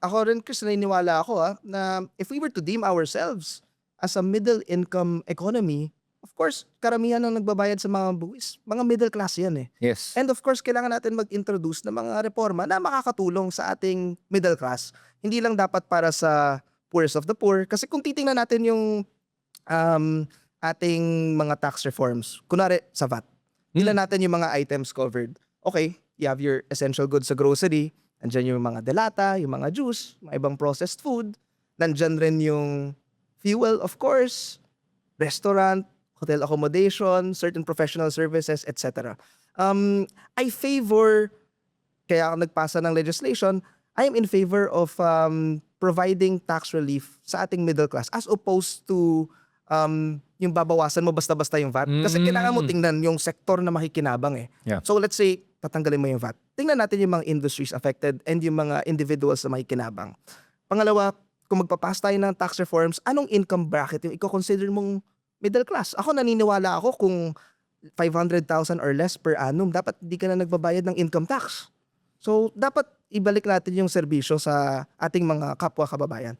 ako rin Chris naniniwala ako, na if we were to deem ourselves as a middle income economy, of course karamihan ng nagbabayad sa mga buwis, mga middle class 'yan, eh. Yes. And of course kailangan natin mag-introduce ng mga reforma na makakatulong sa ating middle class. Hindi lang dapat para sa poorest of the poor, kasi kung titingnan natin yung, ating mga tax reforms, kunwari sa VAT, tingnan natin yung mga items covered. Okay, you have your essential goods sa grocery, nandiyan yung mga delata, yung mga juice, mga ibang processed food, nandiyan rin yung fuel of course, restaurant, hotel accommodation, certain professional services, etc. I favor, kaya ako nagpasa ng legislation, I am in favor of providing tax relief sa ating middle class as opposed to yung babawasan mo basta-basta yung VAT. Kasi kailangan mo tingnan yung sektor na makikinabang, eh. Yeah. So let's say, tatanggalin mo yung VAT. Tingnan natin yung mga industries affected and yung mga individuals na makikinabang. Pangalawa, kung magpapas tayo ng tax reforms, anong income bracket yung i-consider mong middle class? Ako naniniwala ako kung 500,000 or less per annum, dapat hindi ka na nagbabayad ng income tax. So dapat ibalik natin yung serbisyo sa ating mga kapwa kababayan.